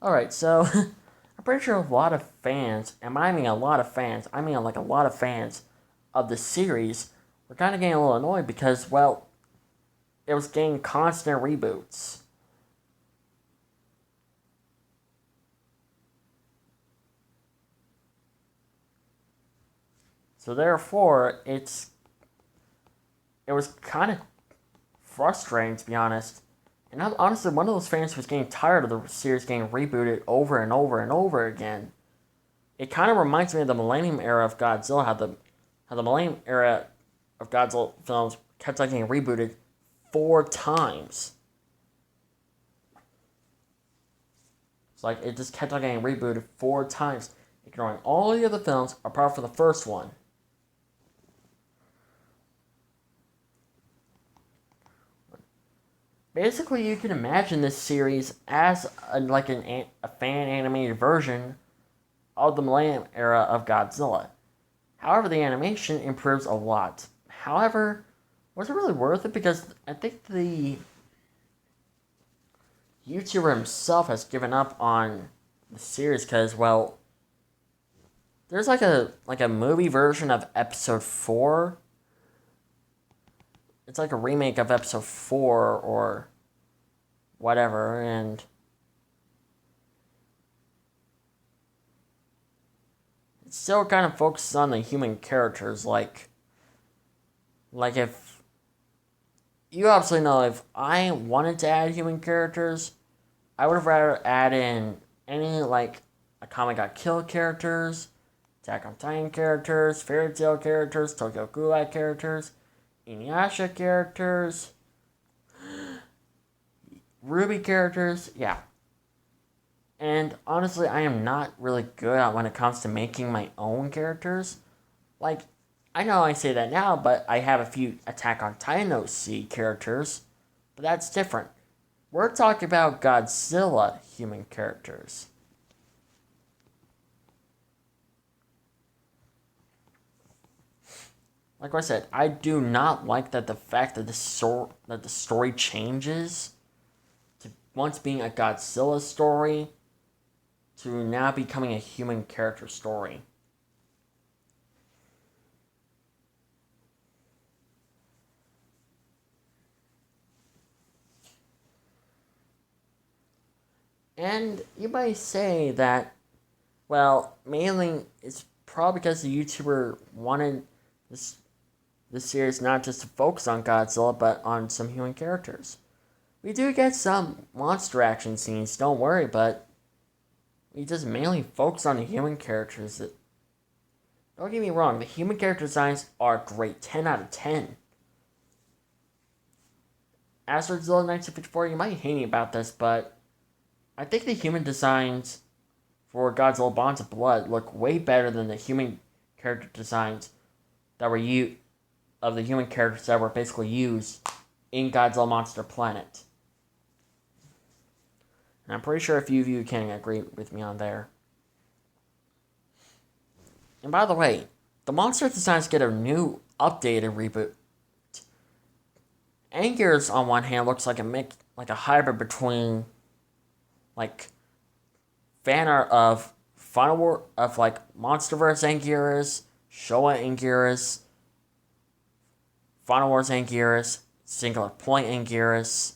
Alright, so I'm pretty sure a lot of fans, and I mean a lot of fans, I mean like a lot of fans of the series were kind of getting a little annoyed because, well, it was getting constant reboots. So therefore, it was kind of frustrating to be honest. And honestly, one of those fans was getting tired of the series getting rebooted over and over and over again. It kind of reminds me of the Millennium era of Godzilla, how the Millennium era of Godzilla films kept on getting rebooted 4 times. It's like it just kept on getting rebooted 4 times, ignoring all the other films apart from the first one. Basically, you can imagine this series as a fan animated version of the Millennium era of Godzilla. However, the animation improves a lot. However, was it really worth it? Because I think the YouTuber himself has given up on the series because, well, there's like a movie version of episode 4. It's like a remake of episode 4 or whatever, and it still kind of focuses on the human characters. Like if you obviously know, if I wanted to add human characters, I would have rather add in any like a Comic Got Killed characters, Attack on Titan characters, Fairy Tail characters, Tokyo Ghoul characters, Inuyasha characters, Ruby characters, yeah. And honestly, I am not really good at when it comes to making my own characters. Like, I know I say that now, but I have a few Attack on Titan OC characters, but that's different. We're talking about Godzilla human characters. Like I said, I do not like that the fact that the story changes to once being a Godzilla story to now becoming a human character story. And you might say that, well, mainly it's probably because the YouTuber wanted this series not just to focus on Godzilla, but on some human characters. We do get some monster action scenes, don't worry, but we just mainly focus on the human characters. Don't get me wrong, the human character designs are great, 10 out of 10. As for Godzilla 1954, you might hate me about this, but I think the human designs for Godzilla Bonds of Blood look way better than the human character designs that were of the human characters that were basically used in Godzilla Monster Planet. And I'm pretty sure a few of you can agree with me on there. And by the way, the monster designs get a new updated reboot. Anguirus on one hand looks like a hybrid between like fan art of Final War of like Monsterverse Anguirus, Showa Anguirus, Final Wars Anguirus, Singular Point Anguirus,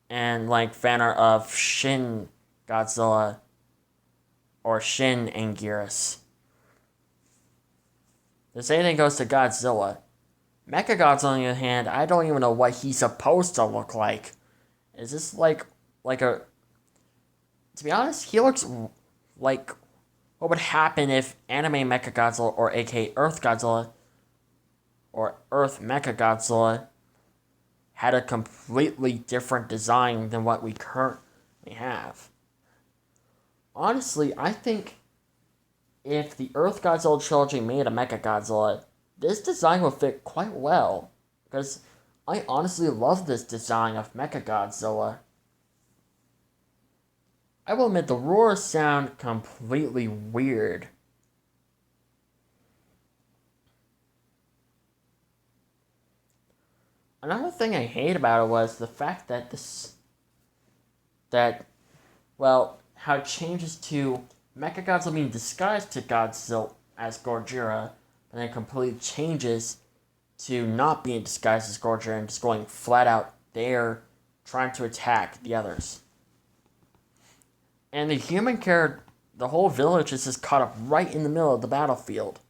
and like fan art of Shin Godzilla or Shin Anguirus. The same thing goes to Godzilla. Mechagodzilla, on the other hand, I don't even know what he's supposed to look like. Is this like a? To be honest, he looks like what would happen if anime Mechagodzilla, or aka Earth Godzilla, or Earth Mechagodzilla, had a completely different design than what we currently have. Honestly, I think if the Earth Godzilla trilogy made a Mechagodzilla, this design would fit quite well. Because I honestly love this design of Mechagodzilla. I will admit the roars sound completely weird. Another thing I hate about it was the fact that well, how it changes to Mechagodzilla being disguised to Godzilla as Gojira, but then completely changes to not being disguised as Gojira and just going flat out there trying to attack the others. And the human character, the whole village is just caught up right in the middle of the battlefield.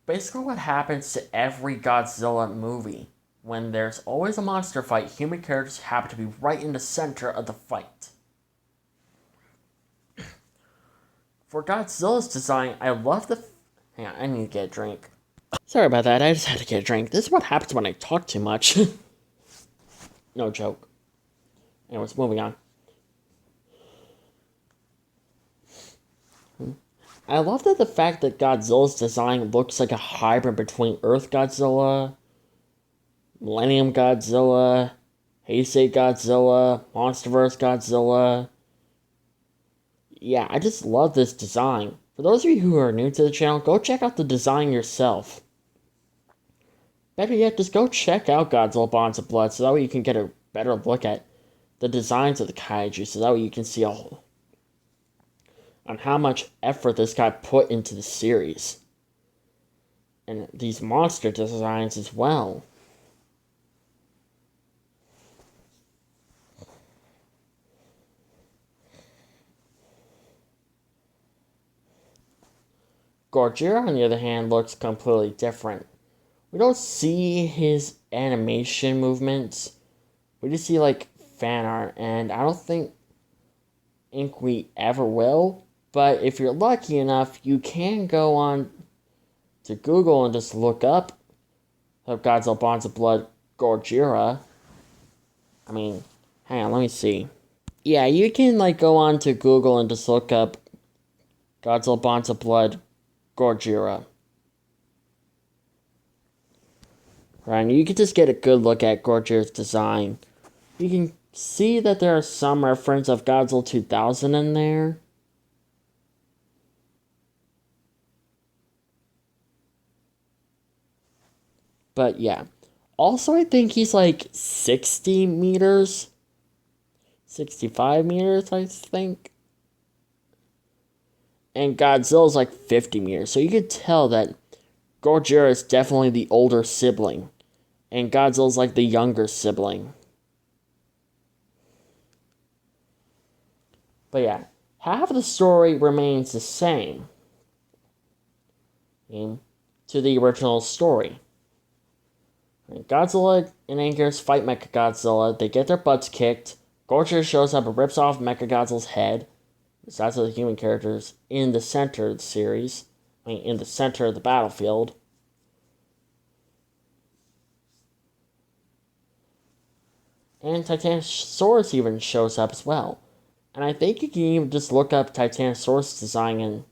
Basically what happens to every Godzilla movie. When there's always a monster fight, human characters happen to be right in the center of the fight. For Godzilla's design, I love the... Hang on, I need to get a drink. Sorry about that, I just had to get a drink. This is what happens when I talk too much. No joke. Anyways, moving on. I love that the fact that Godzilla's design looks like a hybrid between Earth Godzilla, Millennium Godzilla, Heisei Godzilla, Monsterverse Godzilla. Yeah, I just love this design. For those of you who are new to the channel, go check out the design yourself. Better yet, just go check out Godzilla Bonds of Blood so that way you can get a better look at the designs of the kaiju, so that way you can see on how much effort this guy put into the series. And these monster designs as well. Gojira, on the other hand, looks completely different. We don't see his animation movements. We just see, like, fan art, and I don't think we ever will. But if you're lucky enough, you can go on to Google and just look up Godzilla Bonds of Blood Gojira. I mean, hang on, let me see. Yeah, you can, like, go on to Google and just look up Godzilla Bonds of Blood Gojira. Right, and you can just get a good look at Gojira's design. You can see that there are some reference of Godzilla 2000 in there. But yeah. Also, I think he's like 60 meters. 65 meters, I think. And Godzilla's like 50 meters. So you could tell that Gojira is definitely the older sibling. And Godzilla's like the younger sibling. But yeah, half of the story remains the same to the original story. Godzilla and Anguirus fight Mechagodzilla. They get their butts kicked. Gojira shows up and rips off Mechagodzilla's head. Besides the human characters in the center of the series. In the center of the battlefield. And Titanosaurus even shows up as well. And I think you can even just look up Titanosaurus design in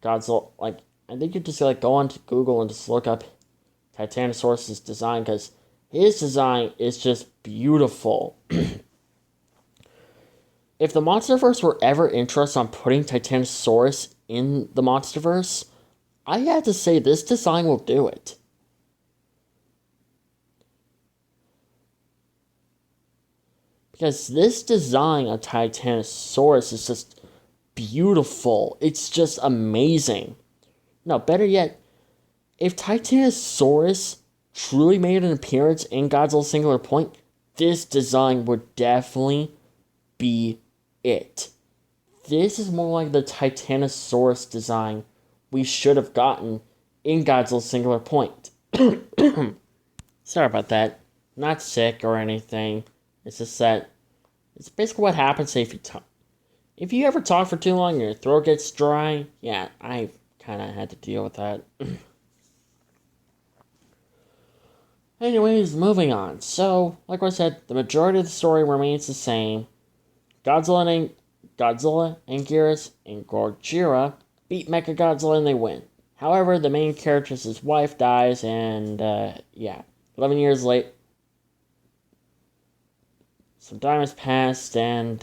Godzilla. Like, I think you just like go on to Google and just look up Titanosaurus' design, because his design is just beautiful. If the Monsterverse were ever interested on putting Titanosaurus in the Monsterverse, I have to say this design will do it. Because this design of Titanosaurus is just beautiful. It's just amazing. No, better yet, if Titanosaurus truly made an appearance in Godzilla Singular Point, this design would definitely be it. This is more like the Titanosaurus design we should have gotten in Godzilla Singular Point. Sorry about that. Not sick or anything. It's just that it's basically what happens if you talk. If you ever talk for too long and your throat gets dry, yeah, I kind of had to deal with that. Anyways, moving on. So, like I said, the majority of the story remains the same. Godzilla, Anguirus, and Gojira beat Mechagodzilla and they win. However, the main character's wife dies, and 11 years late, some time has passed, and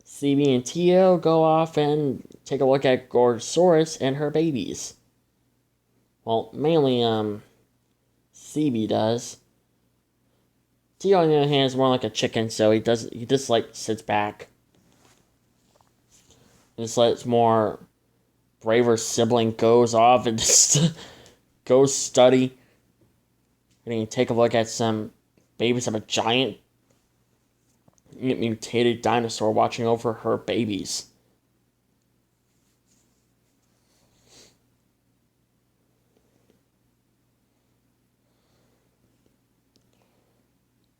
CB and Tio go off and take a look at Gorgosaurus and her babies. Well, mainly, CB does. Tio, on the other hand, is more like a chicken, so he just like sits back. And just lets more braver sibling goes off and just goes study. And you take a look at some babies of a giant mutated dinosaur watching over her babies.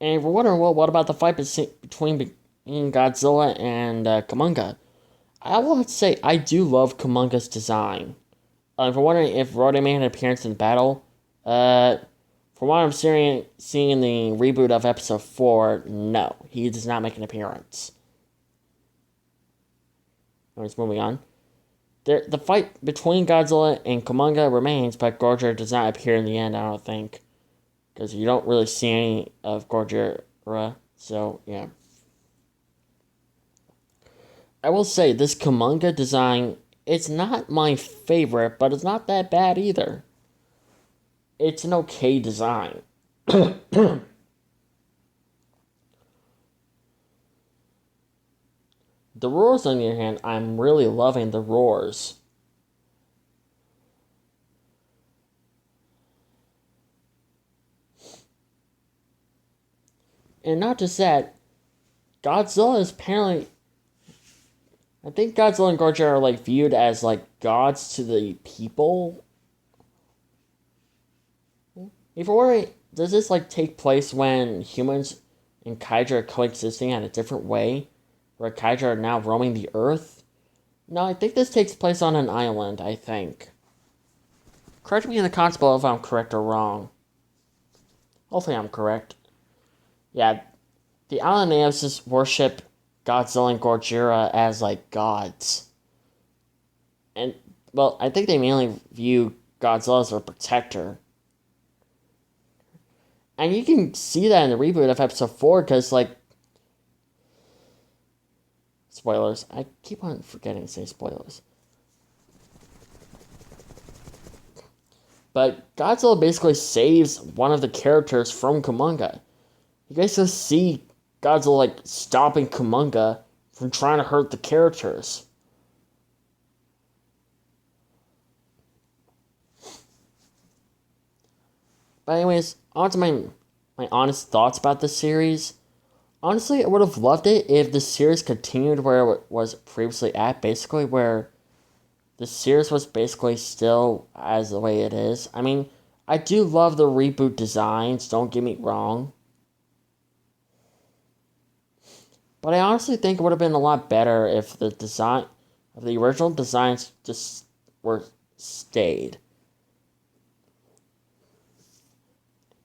And we're wondering, well, what about the fight between Godzilla and Kumonga? I will have to say, I do love Kumonga's design. If we're wondering if Rodan made an appearance in the battle, from what I'm seeing in the reboot of Episode 4, no, he does not make an appearance. Anyways, moving on. The fight between Godzilla and Kumonga remains, but Gorger does not appear in the end, I don't think. Because you don't really see any of Gorgera, so yeah. I will say, this Kumonga design, it's not my favorite, but it's not that bad either. It's an okay design. The roars, on the other hand, I'm really loving the roars. And not just that, Godzilla is apparently... I think Godzilla and Gorgia are, like, viewed as, like, gods to the people. If you're wondering, does this, like, take place when humans and Kaiju are coexisting in a different way? Where Kaiju are now roaming the Earth? No, I think this takes place on an island, I think. Correct me in the comments below if I'm correct or wrong. Hopefully I'm correct. Yeah, the island natives just worship Godzilla and Gorgira as, like, gods. And, well, I think they mainly view Godzilla as their protector. And you can see that in the reboot of Episode 4, because, like... Spoilers. I keep on forgetting to say spoilers. But Godzilla basically saves one of the characters from Kumonga. You guys just see Godzilla, like, stopping Kumonga from trying to hurt the characters. But anyways, on to my honest thoughts about this series. Honestly, I would have loved it if the series continued where it was previously at, basically where the series was basically still as the way it is. I mean, I do love the reboot designs, don't get me wrong. But I honestly think it would have been a lot better if the original designs just stayed.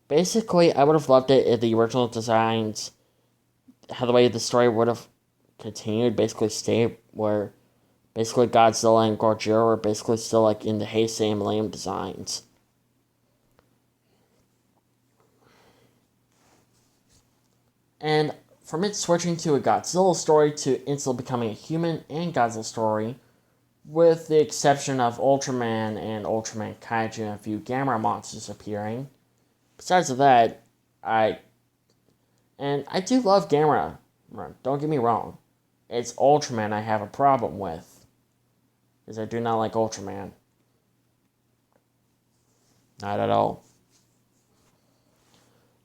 Basically, I would have loved it if the original designs, how the way the story would have continued, basically stayed where basically Godzilla and Gorgia were basically still, like, in the Heisei and Millennium designs. And from it switching to a Godzilla story to instantly becoming a human and Godzilla story, with the exception of Ultraman and Ultraman Kaiju and a few Gamera monsters appearing. Besides of that, I do love Gamera. Don't get me wrong. It's Ultraman I have a problem with. Because I do not like Ultraman. Not at all.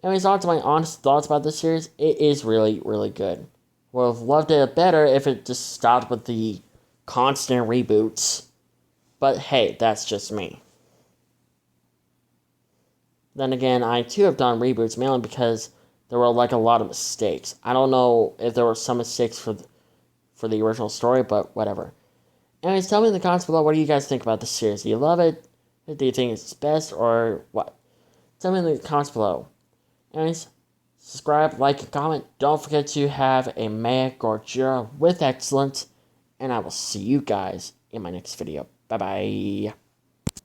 Anyways, on to my honest thoughts about this series. It is really, really good. Would have loved it better if it just stopped with the constant reboots. But hey, that's just me. Then again, I too have done reboots mainly because there were, like, a lot of mistakes. I don't know if there were some mistakes for the original story, but whatever. Anyways, tell me in the comments below, what do you guys think about this series? Do you love it? Do you think it's best, or what? Tell me in the comments below. Anyways, subscribe, like, and comment. Don't forget to have a Mega Gorgia with excellence. And I will see you guys in my next video. Bye-bye.